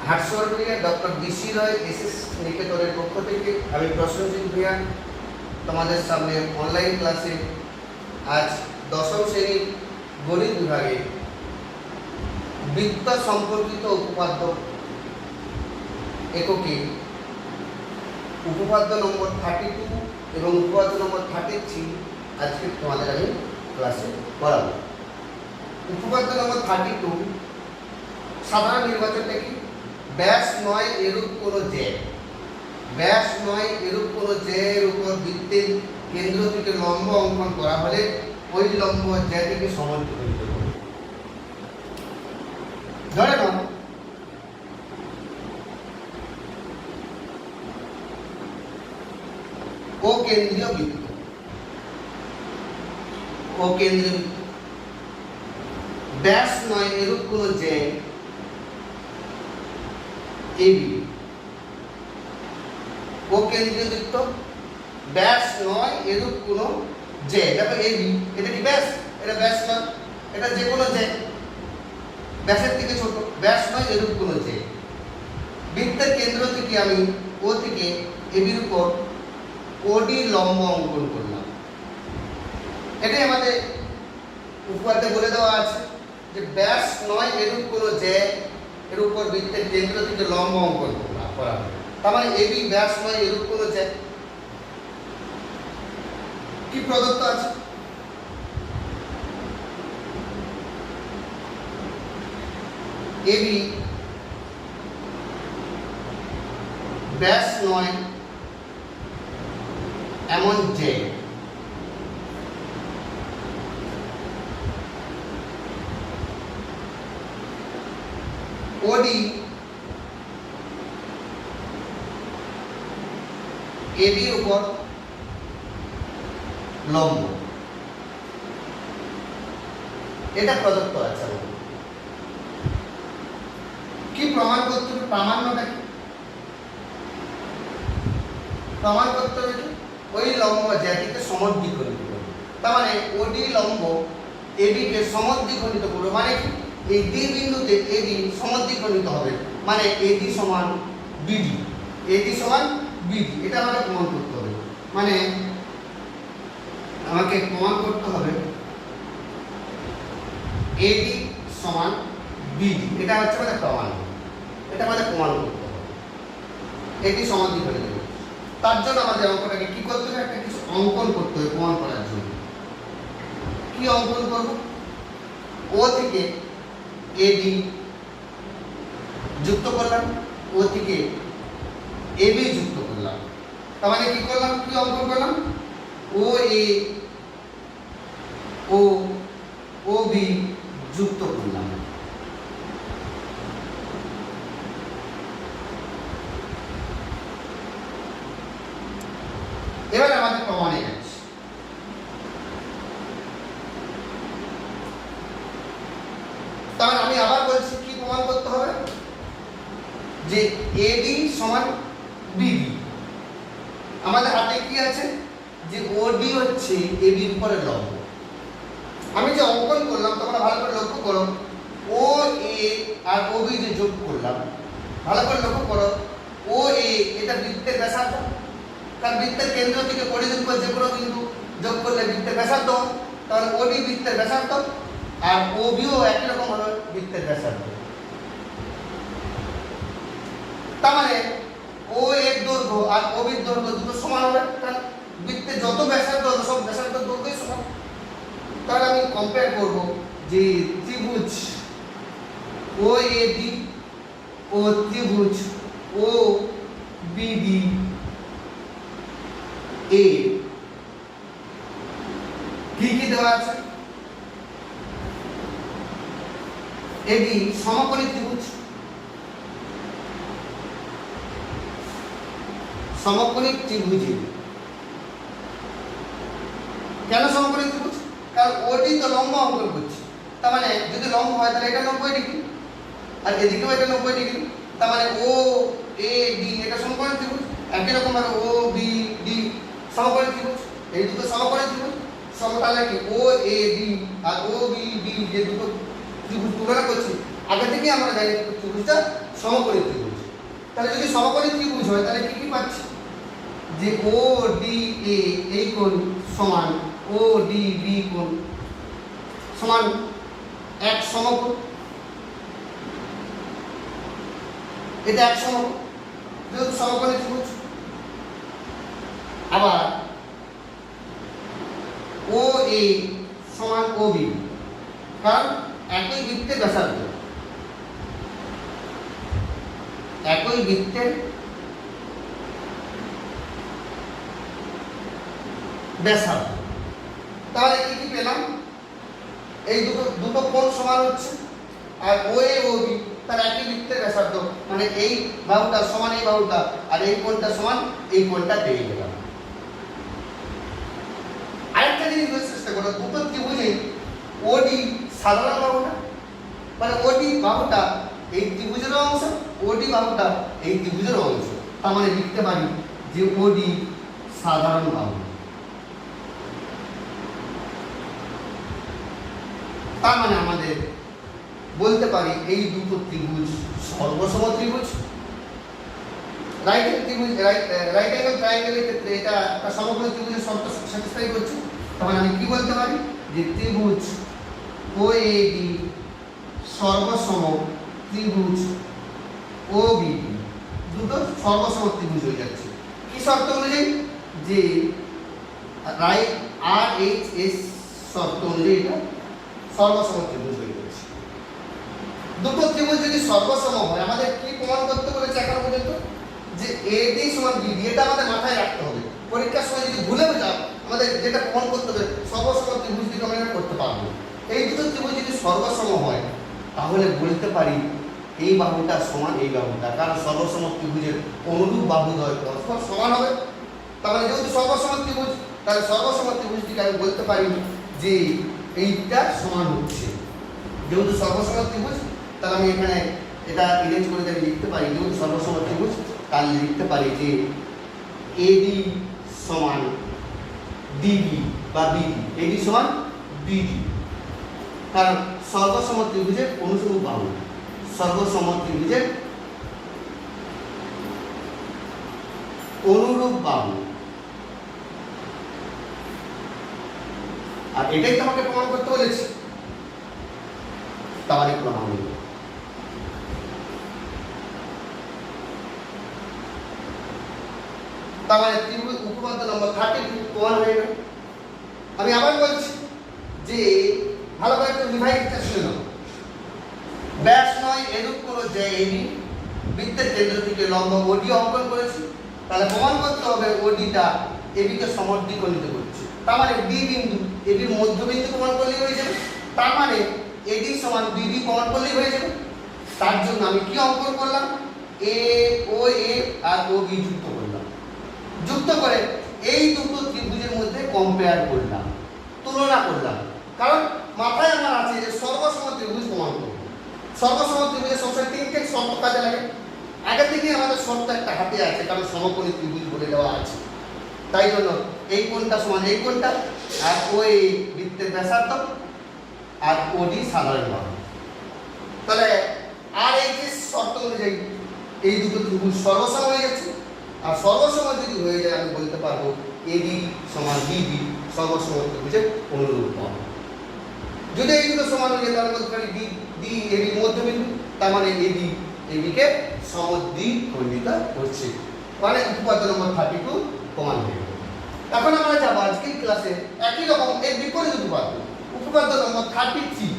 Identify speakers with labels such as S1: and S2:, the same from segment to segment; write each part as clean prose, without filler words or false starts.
S1: হাটশোয়ার doctor BC রয় SS নিকেতনের পক্ষ থেকে আমি প্রসেনজিৎ ভূঁইয়া তোমাদের সামনে অনলাইন ক্লাসে আজ দশম শ্রেণীর গণিত বিভাগে বৃত্ত সম্পর্কিত উপপাদ্য এককে উপপাদ্য নম্বর 32 এবং উপপাদ্য নম্বর 33 আজকে তোমাদের আমি ক্লাসে পড়াবো। উপপাদ্য নম্বর 32 সাধারণ নির্বাচনটা কি? ব্যাস নয় এরূপ কোনো জ্যা, ব্যাস নয় এরূপ কোনো জ্যায়ের উপর বৃত্তের কেন্দ্র থেকে লম্ব অঙ্কন করা হলে ওই লম্ব জ্যাটিকে সমদ্বিখণ্ডিত করবে। ধরে নাও ও কেন্দ্রীয় বৃত্ত, ও কেন্দ্রীয় বৃত্ত ব্যাস নয় এরূপ কোনো জ্যা এবি, ও কেন্দ্রীয় বৃত্ত ব্যাস নয় এরূপ কোনো জ্যা। দেখো এবি, এটা কি ব্যাস? এটা ব্যাস নয়, এটা যে কোনো জ্যা, ব্যাসের থেকে ছোট, ব্যাস নয় এরূপ কোনো জ্যা। বৃত্তের কেন্দ্র থেকে আমি ও থেকে এবির উপর ওডি লম্ব অঙ্কন করলাম। এটাই আমাদের উপপাদ্যে বলে দেওয়া আছে যে ব্যাস নয় এরূপ কোনো জ্যা এর উপর বৃত্তের কেন্দ্র থেকে লম্ব অঙ্কন করা হবে। তার মানে এবি ব্যাস নয় এরূপ কোনো জ্যা। কি প্রদত্ত আছে? এবি ব্যাস নয় এমন জ্যা ওডি এবির উপর লম্ব, এটা প্রদত্ত আছে। কি প্রমাণ করতে হবে? প্রামাণ্যটা কি? প্রমাণ করতে হবে কি ওই লম্ব জ্যাটিকে সমদ্বিখণ্ডিত করবে। তার মানে ওডি লম্ব এবিকে সমদ্বিখণ্ডিত করবে। মানে কি? এই ডি বিন্দুতে এডি সমদ্বিখণ্ডিত হবে, মানে এডি সমান বিডি, এডি সমান বিডি। এটা আমাকে প্রমাণ করতে হবে। মানে আমাকে প্রমাণ করতে হবে এডি সমান বিডি, এটা হচ্ছে আমাদের প্রমাণ। এটা আমাদের প্রমাণ করতে হবে এডি সমদ্বিখণ্ডিত। তার জন্য আমাদের অঙ্কটাকে কি করতে হবে? একটা কিছু অঙ্কন করতে হবে প্রমাণ করার জন্য। কি অঙ্কন করব? ও থেকে এডি যুক্ত করলাম, ও থেকে এবি যুক্ত করলাম। তার মানে কি করলাম? কি অঙ্কন করলাম? ও এ ও ও বি যুক্ত করলাম। এবার আমাদের প্রমাণে যাচ্ছে। তাহলে আমি আবার বলছি কি প্রমাণ করতে হবে? যে এডি সমান বিডি। আমাদের হাতে কি আছে? যে ওডি হচ্ছে এবির উপরে লম্ব। আমি যে অঙ্কন করলাম তোমরা ভালো করে লক্ষ্য করো, ও এ আর ও বি যে যোগ করলাম, ভালো করে লক্ষ্য করো, ও এ এটা বৃত্তের ব্যাসার্ধ। কারণ বৃত্তের কেন্দ্র থেকে পরিধির উপর যে কোনো বিন্দু যোগ করলে বৃত্তের ব্যাসার্ধ, তাহলে ওডি বৃত্তের ব্যাসার্ধ আর ও বিও একই রকম হবে বৃত্তের ব্যাসার্ধ। তার মানে ও এর দৈর্ঘ্য আর ও বির দৈর্ঘ্য দুটো সমান হবে, কারণ বৃত্তের যত ব্যাসার্ধ হবে সব ব্যাসার্ধ দৈর্ঘ্যই সমান। তাহলে আমি কম্পেয়ার করব যে ত্রিভুজ ও এ বি ও ত্রিভুজ ও বি ডি এ কি কি দেওয়া আছে? এডি সমকোণী ত্রিভুজ, সমকোণী ত্রিভুজ। কেন সমকোণী ত্রিভুজ? কারণ ওডি তো লম্ব অঙ্কন করছে। তার মানে যদি লম্ব হয় তাহলে এটা 90 ডিগ্রি আর এদিকেও এটা 90 ডিগ্রি। তার মানে ও এ ডি এটা সমকোণী ত্রিভুজ। একই রকম ভাবে ও বি ডি সমকোণী ত্রিভুজ। এই দুটো সমকোণী ত্রিভুজ। সমতালে কি ও এ ডি আর ও বি ডি যে দুটো ত্রিভুজ তুলনা করছি আগে থেকে আমরা জানি ত্রিভুজটা সমকোণী ত্রিভুজ। তাহলে যদি সমকোণী ত্রিভুজ হয় তাহলে কি পাচ্ছি, যে ও ডি এ এই কোণ সমান ও ডি বি কোণ সমান এক সমকোণ, এটা এক সমকোণ যেহেতু সমকোণী ত্রিভুজ। আবার ও এ সমান ও বি, কারণ একই বৃত্তের ব্যাসার্ধ, একই বৃত্তের ব্যাসার্ধ। তাহলে কি কি পেলাম, এই দুটো কোণ সমান হচ্ছে, আর ও এ ও বি তার একই বৃত্তের ব্যাসার্ধ, মানে এই বাহুটা সমান এই বাহুটা, আর এই কোণটা সমান এই কোণটা পেয়ে গেলাম। আরেকটা জিনিস বোঝার চেষ্টা করো, দুটো ত্রিভুজে ওডি সাধারণ বাহুটা, মানে ওডি বাহুটা এই ত্রিভুজের অংশ, ওডি বাহুটা এই ত্রিভুজের অংশ। তার মানে লিখতে পারি যে ওডি সাধারণ বাহু। তার মানে আমাদের বলতে পারি এই দুটো ত্রিভুজ সর্বসম ত্রিভুজ। রাইট অ্যাঙ্গেল ট্রায়াঙ্গেলের ক্ষেত্রে এটা একটা সমকোণী ত্রিভুজের শর্ত স্যাটিসফাই করছে। তার মানে আমি কি বলতে পারি, যে ত্রিভুজ ওএডি সর্বসম ত্রিভুজ ওবিডি, দুটো সর্বসম ত্রিভুজ হয়ে যাচ্ছে। কি শর্ত অনুযায়ী, যে রাইট আর এইচ এস শর্ত অনুযায়ী এটা সর্বসম ত্রিভুজ হয়ে যাচ্ছে। দুটো ত্রিভুজ যদি সর্বসম হয়, আমাদের কি প্রমাণ করতে বলেছে এখন পর্যন্ত, যে এডি সমান বিডি। এটা আমাদের মাথায় রাখতে হবে, পরীক্ষার সময় যদি ভুলে যাও আমাদের যেটা প্রমাণ করতে হবে সর্বসম ত্রিভুজ দিয়ে আমরা করতে পারবো। এই দুটো ত্রিভুজ যদি সর্বসম হয় তাহলে বলতে পারি এই বাহুটা সমান এই বাহুটা, কারণ সর্বসম ত্রিভুজের অনুরূপ বাহুদ্বয় পরস্পর সমান হবে। তাহলে যেহেতু সর্বসম ত্রিভুজ, তাহলে সর্বসম ত্রিভুজটিকে আমি বলতে পারি যে এইটা সমান হচ্ছে। যেহেতু সর্বসম ত্রিভুজ, তাহলে আমি এখানে এটা ইরেঞ্জ করে আমি লিখতে পারি, যেহেতু সর্বসম ত্রিভুজ তাহলে লিখতে পারি যে এডি সমান ডিবি বা বিডি, এডি সমান বিডি, কারণ সর্বসম ত্রিভুজের অনুরূপ বাহু, সর্বসম ত্রিভুজের অনুরূপ বাহু। আর এটাই তো আমাকে প্রমাণ করতে বলেছি, তাহলে প্রমাণ হলো। তাহলে ত্রিভুজ উপপাদ্য নম্বর 32 প্রমাণ হয়ে গেল। আমি আবার বলছি যে ভালো করে একটু রিভাইজটা শুনে নাও। ব্যাস নয় এরূপ কোনো যে এবি বৃত্তের কেন্দ্র থেকে লম্ব ওডি অঙ্কন করেছি, তাহলে প্রমাণ করতে হবে ওডিটা এবিকে সমদ্বিখণ্ডিত করছে। তার মানে বি বিন্দু এবির মধ্যবিন্দু প্রমাণ করলেই হয়ে যাবে। তার মানে এডি সমান বিডি প্রমাণ করলেই হয়ে যাবে। তার জন্য আমি কি অঙ্কন করলাম, এ ও এ আর ও বি যুক্ত করলাম, যুক্ত করে এই দুটো ত্রিভুজের মধ্যে কম্পেয়ার করলাম, তুলনা করলাম। কারণ মাথায় আমার আছে যে সর্বসম ত্রিভুজ প্রমাণ করব। সর্বসম ত্রিভুজের সবসময় তিনটে শর্ত কাজে লাগে। আগে থেকে আমাদের শর্ত একটা হাতে আছে, কারণ সমকোণী ত্রিভুজ বলে দেওয়া আছে। তাই জন্য এই কোণটা সমান এই কোণটা, আর ওই বৃত্তের ব্যাসার্ধ, আর ওডি সাধারণ বাহু। তাহলে আর এই যে শর্ত অনুযায়ী এই দুটো ত্রিভুজ সর্বসম হয়ে যাচ্ছে। আর সর্বসম যদি হয়ে যায় আমি বলতে পারবো এডি সমান বিডি সর্বসম ত্রিভুজের অনুরূপ বাহু। যদি এই দুটো সমান হয়ে যায় তাহলে বলতে পারি ডি ডি এবি মধ্যবিন্দু, তার মানে এডি এবিকে সমদ্বিখণ্ডিত করছে। মানে উপপাদ্য নম্বর 32 প্রমাণ হয়ে গেল। এখন আমরা যাবো আজকের ক্লাসে একই রকম এর বিপরীত উপপাদ্য, উপপাদ্য নম্বর 33।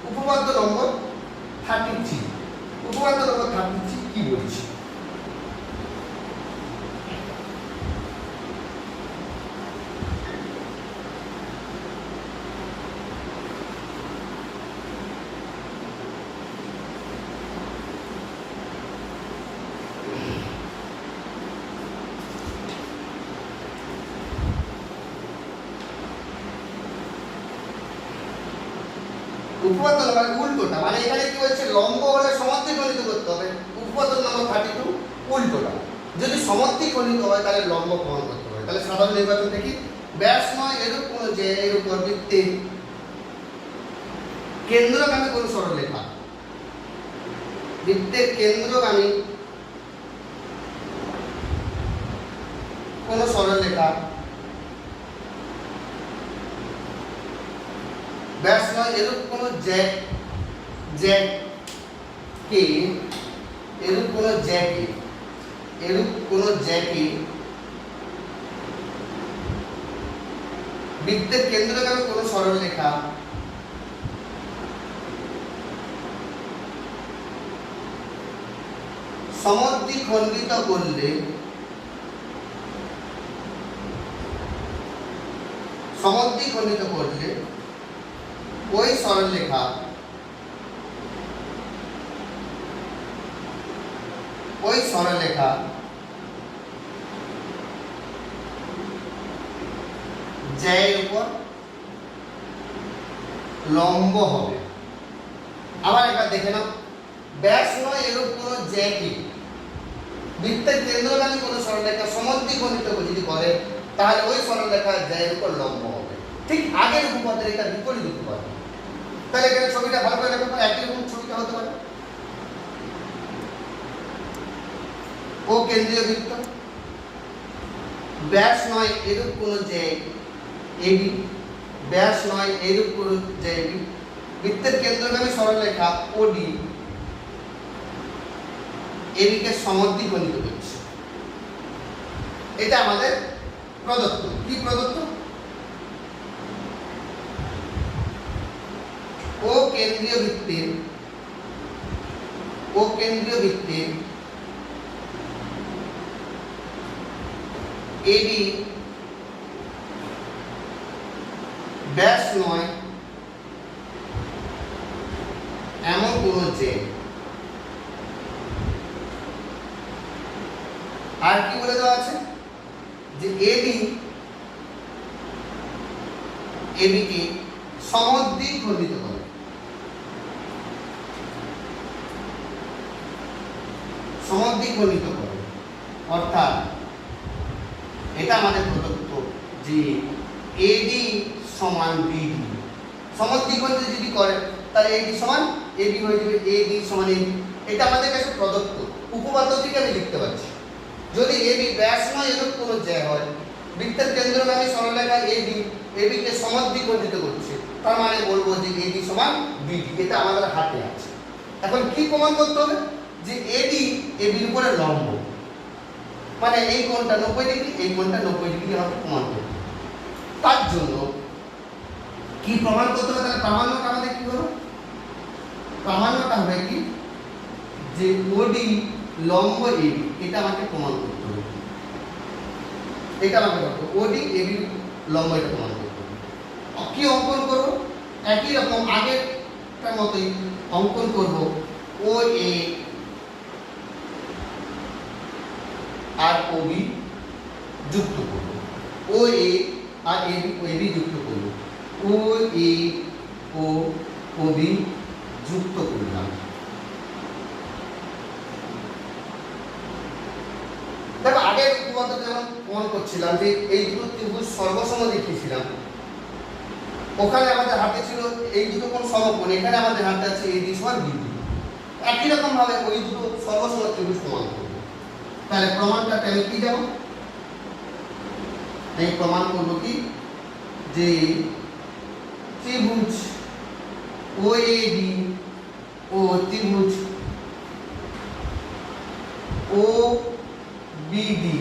S1: উপপাদ্য নম্বর 33, উপপাদ্য নম্বর 33 কি বলছি? উপপাদ্য নম্বর উল্টোটা, মানে এখানে কি বলছে লম্ব হলে সমদ্বিখণ্ডিত করতে হবে। উপপাদ্য নম্বর 32 উল্টোটা, যদি সমদ্বিখণ্ডিত হয় তাহলে লম্ব প্রমাণ করতে হবে। তাহলে সাধারণ নির্বাচন দেখি, ব্যাস নয় এরূপ কোনো যে এর উপর বৃত্তের কেন্দ্রগামী কোন সরলরেখা বৃত্তের কেন্দ্রগামী কোন সরলরেখা ব্যাস নয় এরূপ কোন জ্যাকে বৃত্তের কেন্দ্রগামী কোন সরলরেখা সমদ্বিখণ্ডিত করলে ওই সরলরেখা জ্যায়ের উপর লম্ব হবে। আবার একবার দেখে নাও, ব্যাস নয় এরূপ কোন জ্যাকে বৃত্তের কেন্দ্রগামী কোন সরলরেখা সমদ্বিখণ্ডিত যদি করে তাহলে ওই সরলরেখা জ্যায়ের উপর লম্ব হবে। ঠিক আগের উপপাদ্যের এটা বিপরীত উপপাদ্য। তাহলে এখানে ছবিটা ভালো করে দেখো, একই রকম ছবিটা হতে পারে। ও কেন্দ্রীয় বৃত্ত, ব্যাস নয় এরূপ কোন জ্যায় এবি, বৃত্তের কেন্দ্রগামী সরলরেখা ওডি এবিকে সমদ্বিখণ্ডিত করছে। এটা আমাদের প্রদত্ত। কি প্রদত্ত? ও কেন্দ্রীয় বৃত্তের এবি ব্যাস নয় এমন কোন জ্যায়। আর কি বলে দেওয়া আছে যে এবিকে সমদ্বিখণ্ডিত করে। অর্থাৎ এটা আমাদের প্রদত্ত যে এডি সমান বিডি সমদ্বিখণ্ডিত যদি করে তাহলে এডি সমান এবি হয়ে যাবে, এডি সমান এবি। এটা আমাদের কাছে প্রদত্ত উপপাদ্য থেকে আমি লিখতে পারছি। যদি এবি ব্যাস নয় এরূপ কোন জ্যায় হয়, বৃত্তের কেন্দ্রগামী সরলরেখা এবিকে সমদ্বিখণ্ডিত করছে, তার মানে বলবো যে এডি সমান বিডি। এটা আমাদের হাতে আছে। এখন কি প্রমাণ করতে হবে? যে এবির উপরে লম্ব, মানে এই কোণটা 90 ডিগ্রি, এই কোণটা 90 ডিগ্রি হবে প্রমাণ করতে। তার জন্য কি প্রমাণ করতে হবে? তাহলে প্রামাণ্যটা আমাদের কি হলো? প্রামাণ্যটা হবে কি যে ওডি লম্ব এবি, এটা আমাকে প্রমাণ করতে হবে। ওডি এবি লম্ব, এটা প্রমাণ করতে হবে। কি অঙ্কন করব? একই রকম আগেরটার মতোই অঙ্কন করব। ও এ আর ওবি যুক্ত করব। ও এ আর এবি যুক্ত করব। ও এ ও ওবি যুক্ত করলাম। দেখো আগের উপপাদ্য যেমন প্রমাণ করছিলাম যে এই দুটো ত্রিভুজ সর্বসম দেখিয়েছিলাম, ওখানে আমাদের হাতে ছিল এই দুটো কোণ সমকোণ, এখানে আমাদের হাতে আছে এডি সমান বিডি। একই রকম ভাবে ওই দুটো সর্বসম ত্রিভুজ প্রমাণ করব। তাহলে প্রমাণটা আমি কি যাব? এই প্রমাণ করব কি যে ত্রিভুজ ওএডি ও ত্রিভুজ ও বিডি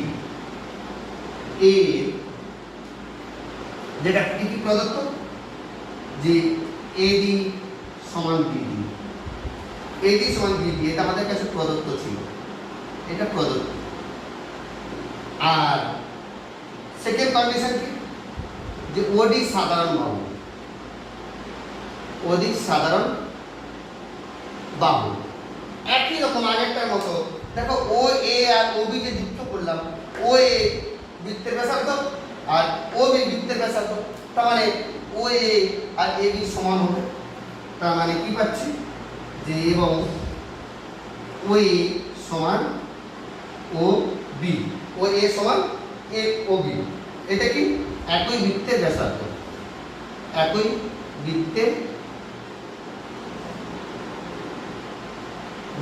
S1: এ যেটা কি প্রদত্ত যে এডি সমান বিডি, এটা আমাদের কাছে প্রদত্ত ছিল, এটা প্রদত্ত। আর সেকেন্ড কন্ডিশন কি যে ওডি সাধারণ বাহু একই রকম আগেরটার মতো। দেখো ও এ আর ওবি যে যুক্ত করলাম, ও এ বৃত্তের ব্যাসার্ধ আর ও বি বৃত্তের ব্যাসার্ধ, তার মানে ও এ আর এ বি সমান হবে। তার মানে কি পাচ্ছি যে এবং ও এ সমান ও বি, ও এ সমান এ ও বি। এটা কি একই বৃত্তের ব্যাসার্ধ,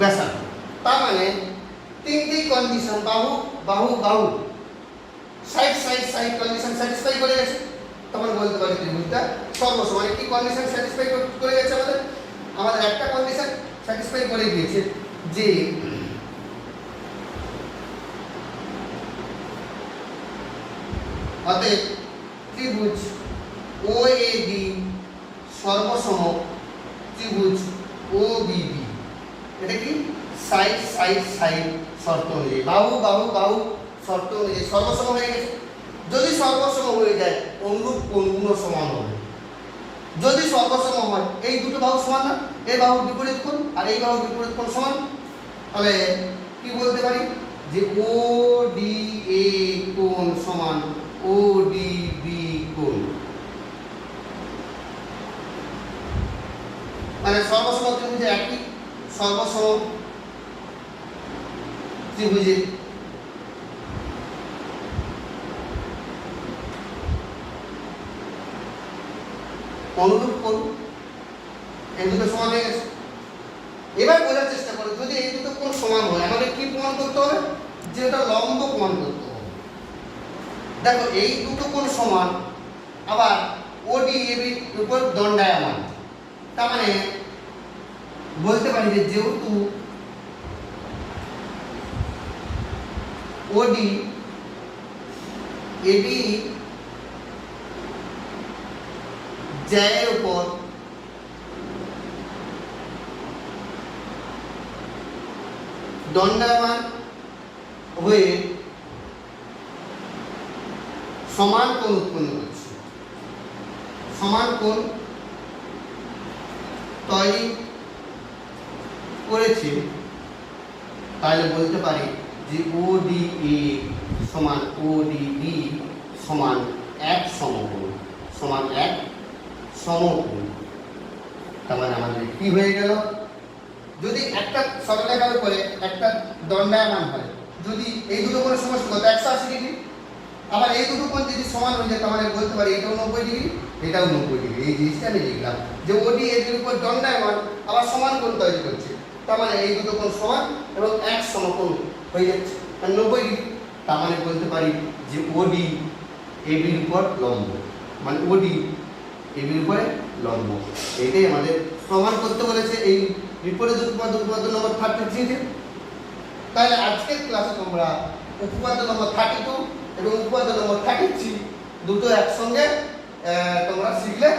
S1: ব্যাসার্ধ। তার মানে তিনটি কন্ডিশন বাহু বাহু বাহু side side side condition satisfy করে গেছে, তখন বলতে পারি ত্রিভুজটা সর্বসম। কি কন্ডিশন স্যাটিসফাই করে গেছে আমাদের একটা কন্ডিশন স্যাটিসফাই করে গিয়েছে যে অতএব ত্রিভুজ OAB সর্বসম ত্রিভুজ OBB। এটা কি সাইড সাইড সাইড শর্ত অনুযায়ী বাহু বাহু বাহু শর্ত অনুযায়ী সর্বসম হয়ে গেছে। যদি সর্বসম হয়ে যায় অনুরূপ কোণগুলো সমান হবে। যদি সর্বসম হয় এই দুটো বাহু সমান না, এই বাহুর বিপরীত কোণ আর এই বাহুর বিপরীত কোণ সমান, তাহলে কি বলতে পারি যে ODA কোণ সমান ODB কোণ। মানে সর্বসম ত্রিভুজে একই সর্বসম ত্রিভুজে অনুরূপ কোণ এই দুটো সমান হয়ে গেছে। এবার বোঝার চেষ্টা করো যদি এই দুটো কোণ সমান হয় আমাদের কি প্রমাণ করতে হবে, যে এটা লম্ব প্রমাণ করতে হবে। দেখো এই দুটো কোণ সমান, আবার ODAB এর উপর দণ্ডায়মান, তার মানে বলতে পারি যে যেহেতু ODAB জ্যায়ের উপর দণ্ডায়মান হয়ে সমান কোণ উৎপন্ন করছে, সমান কোণ তৈরি করেছে, তাহলে বলতে পারি যে ODA সমান ODB সমান এক সমকোণ, সমান এক সমকোণ। তার মানে আমাদের কি হয়ে গেল, যদি একটা সরলরেখার উপরে একটা দণ্ডায়মান হয়, যদি এই দুটো কোণের সমষ্টি কত 180 ডিগ্রি, আবার এই দুটো কোণ যদি সমান হয়ে যায় তাহলে বলতে পারি এটাও 90 ডিগ্রি এটাও 90 ডিগ্রি। এই জিনিসটা আমি লিখলাম যে OD এর উপর দণ্ডায়মান আবার সমান কোণ তৈরি করছে, তার মানে এই দুটো কোণ সমান এবং এক সমকোণ হয়ে যাচ্ছে 90 ডিগ্রি। তার মানে বলতে পারি যে OD AB এর উপর লম্ব, মানে OD AB এর উপরে লম্ব। এটাই আমাদের প্রমাণ করতে বলেছে এই বিপরীত উপপাদ্য নম্বর 33 তে। তাহলে আজকের ক্লাসে তোমরা উপপাদ্য নম্বর 32 এবং উপপাদ্য নম্বর 33 দুটো একসঙ্গে তোমরা শিখলে